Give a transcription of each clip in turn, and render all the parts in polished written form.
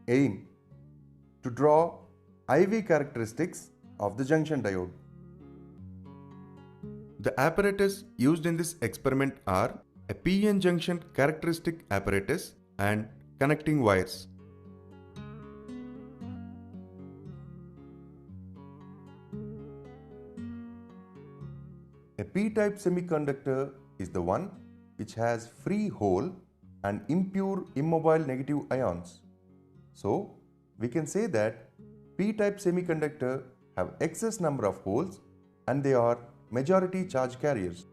Aim: to draw IV characteristics of the junction diode. The apparatus used in this experiment are a PN junction characteristic apparatus and connecting wires. A P-type semiconductor is the one which has free hole and impure immobile negative ions. So, we can say that P-type semiconductor have excess number of holes and they are majority charge carriers.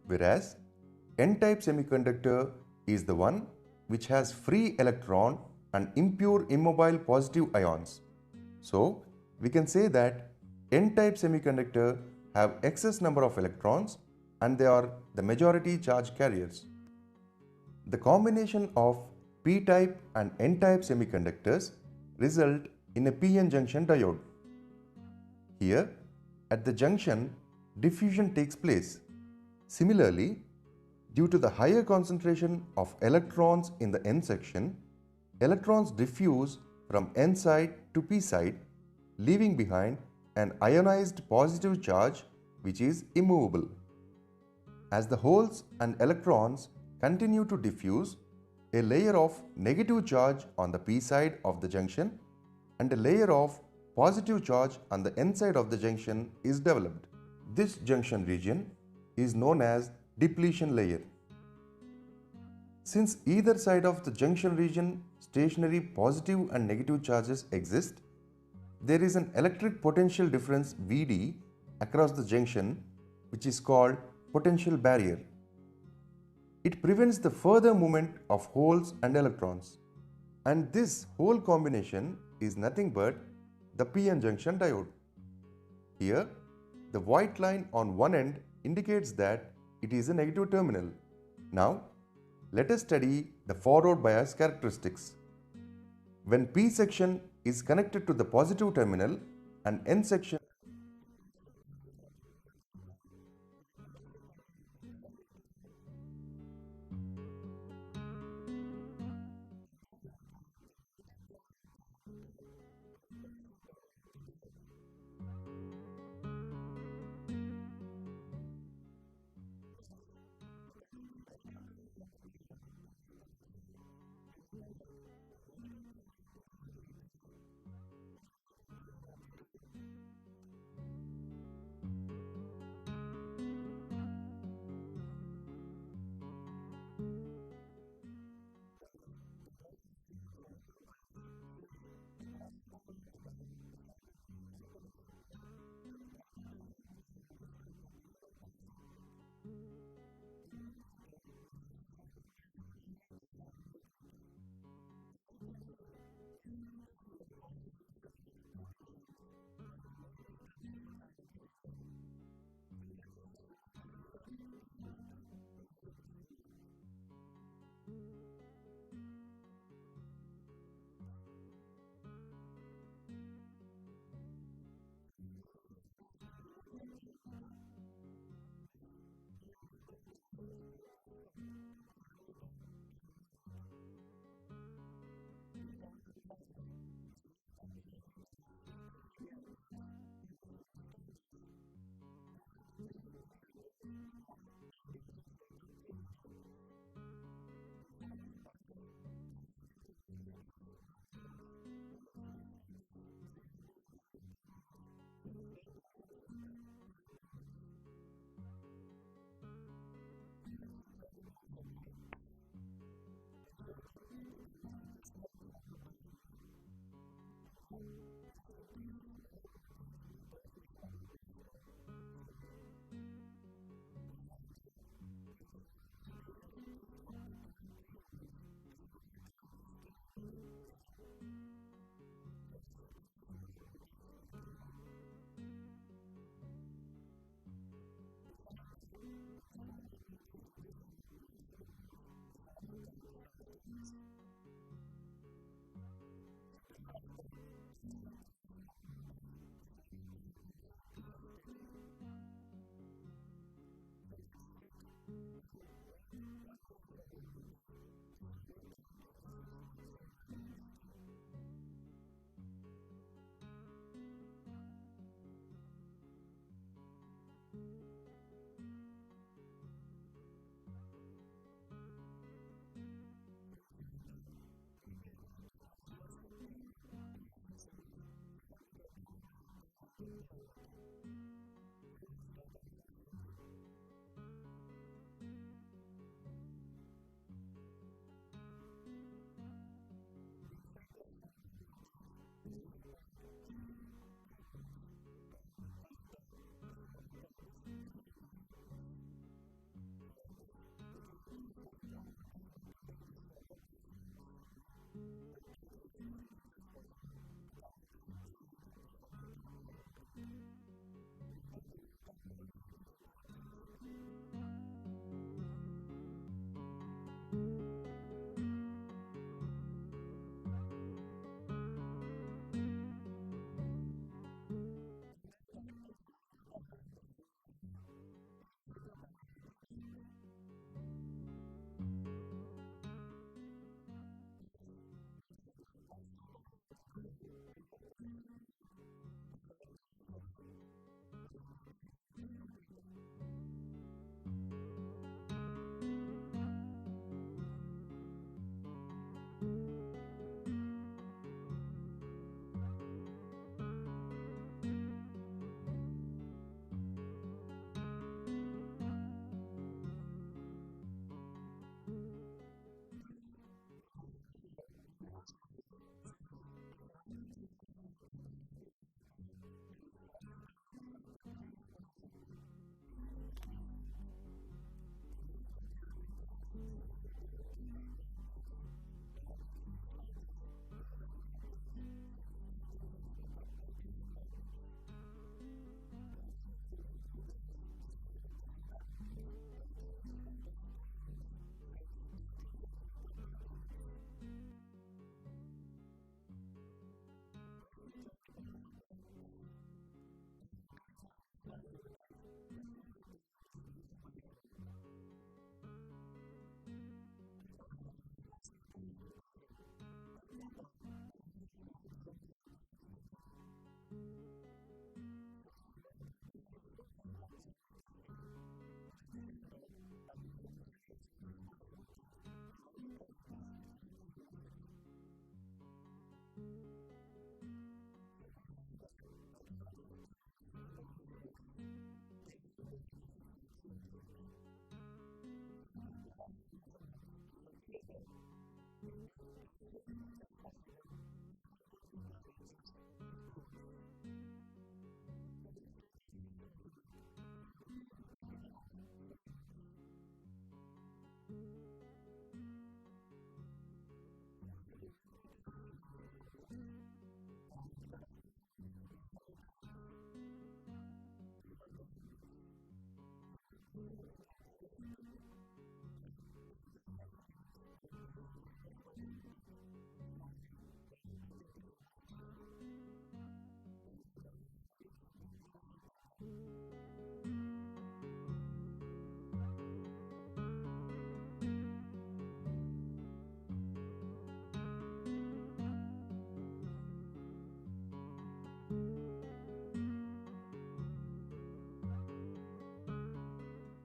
Whereas N-type semiconductor is the one which has free electron and impure immobile positive ions. So, we can say that N-type semiconductor have excess number of electrons and they are the majority charge carriers. The combination of P-type and N-type semiconductors result in a PN junction diode. Here, at the junction, diffusion takes place. Similarly, due to the higher concentration of electrons in the N section, electrons diffuse from N side to P side, leaving behind an ionized positive charge which is immovable. As the holes and electrons continue to diffuse, a layer of negative charge on the P side of the junction and a layer of positive charge on the N side of the junction is developed. This junction region is known as depletion layer. Since either side of the junction region stationary positive and negative charges exist, there is an electric potential difference Vd across the junction which is called potential barrier. It prevents the further movement of holes and electrons. And this whole combination is nothing but the PN junction diode. Here, the white line on one end indicates that it is a negative terminal. Now, let us study the forward bias characteristics. When P section is connected to the positive terminal and N section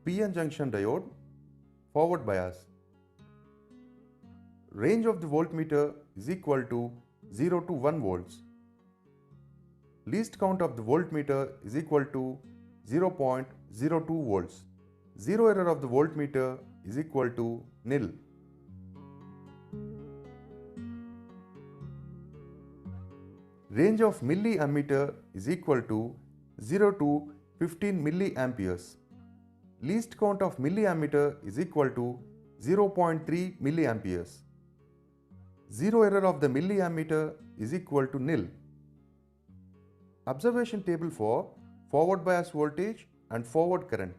PN junction diode, forward bias. Range of the voltmeter is equal to 0 to 1 volts. Least count of the voltmeter is equal to 0.02 volts. Zero error of the voltmeter is equal to nil. Range of milliammeter is equal to 0 to 15 milliamperes. Least count of milliammeter is equal to 0.3 milliamperes. Zero error of the milliammeter is equal to nil. Observation table for forward bias voltage and forward current.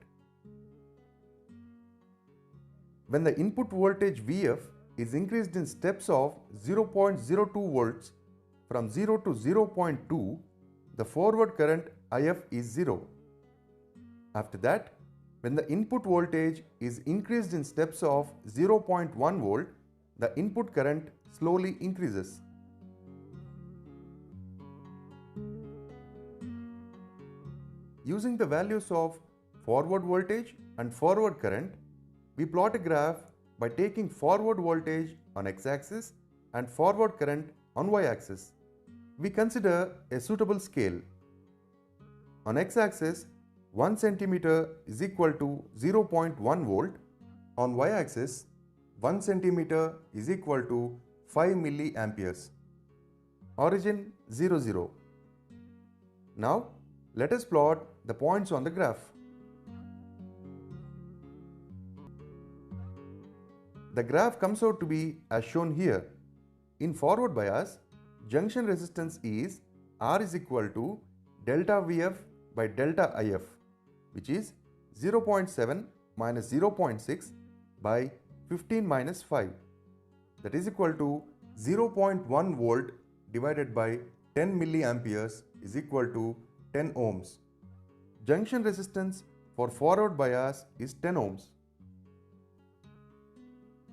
When the input voltage Vf is increased in steps of 0.02 volts from 0 to 0.2, the forward current If is 0. After that, when the input voltage is increased in steps of 0.1 volt, the input current slowly increases. Using the values of forward voltage and forward current, we plot a graph by taking forward voltage on x-axis and forward current on y-axis. We consider a suitable scale. On x-axis, 1 centimeter is equal to 0.1 volt. On y-axis, 1 centimeter is equal to 5 milliamperes. Origin 0, 0. Now, let us plot the points on the graph. The graph comes out to be as shown here. In forward bias, junction resistance is R is equal to delta Vf by delta If, which is 0.7 minus 0.6 by 15 minus 5. That is equal to 0.1 volt divided by 10 milliamperes is equal to 10 ohms. Junction resistance for forward bias is 10 ohms.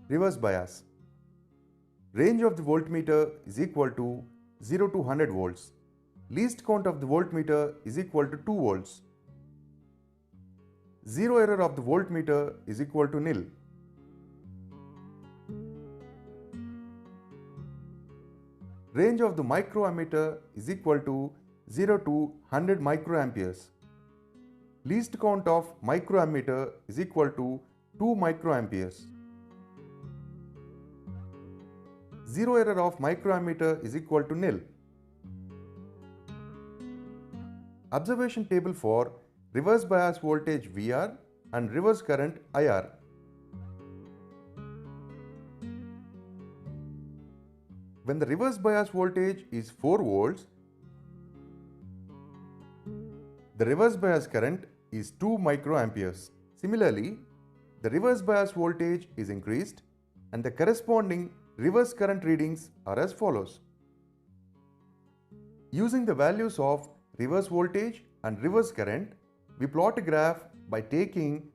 Reverse bias. Range of the voltmeter is equal to 0 to 100 volts. Least count of the voltmeter is equal to 2 volts. Zero error of the voltmeter is equal to nil. Range of the microammeter is equal to 0 to 100 microamperes. Least count of microammeter is equal to 2 microamperes. Zero error of microammeter is equal to nil. Observation table for reverse bias voltage VR and reverse current IR. When the reverse bias voltage is 4 volts, the reverse bias current is 2 microamperes. Similarly, the reverse bias voltage is increased and the corresponding reverse current readings are as follows. Using the values of reverse voltage and reverse current, we plot a graph by taking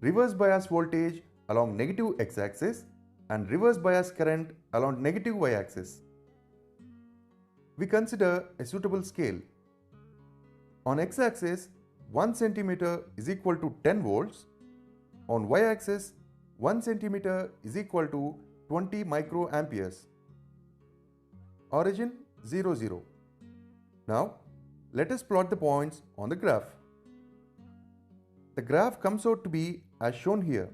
reverse bias voltage along negative x-axis and reverse bias current along negative y-axis. We consider a suitable scale. On x-axis, 1 centimeter is equal to 10 volts. On y-axis, 1 centimeter is equal to 20 microamperes. Origin 0, 0. Now, let us plot the points on the graph. The graph comes out to be as shown here.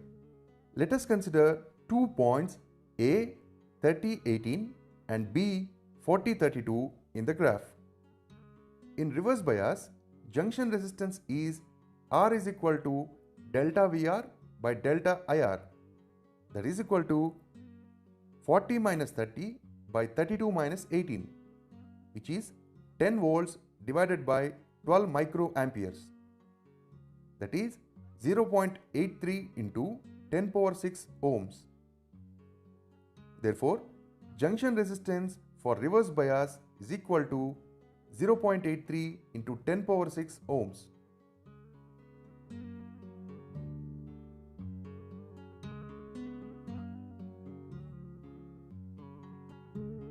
Let us consider 2 points A 30, 18 and B 40, 32 in the graph. In reverse bias, junction resistance is R is equal to delta VR by delta IR. That is equal to 40 minus 30 by 32 minus 18, which is 10 volts divided by 12 microamperes. That is 0.83 into 10 power 6 ohms. Therefore, junction resistance for reverse bias is equal to 0.83 into 10 power 6 ohms.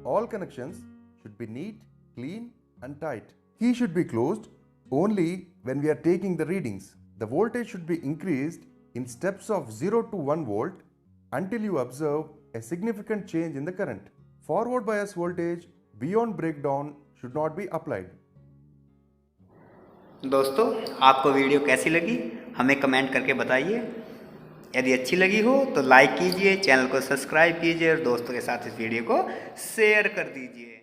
All connections should be neat, clean and tight. Key should be closed only when we are taking the readings. The voltage should be increased in steps of 0 to 1 volt until you observe a significant change in the current. Forward bias voltage beyond breakdown should not be applied. दोस्तों, आपको video कैसी लगी हमें comment करके बताइए। यदि अच्छी लगी हो तो लाइक कीजिए, चैनल को सब्सक्राइब कीजिए और दोस्तों के साथ इस वीडियो को शेयर कर दीजिए।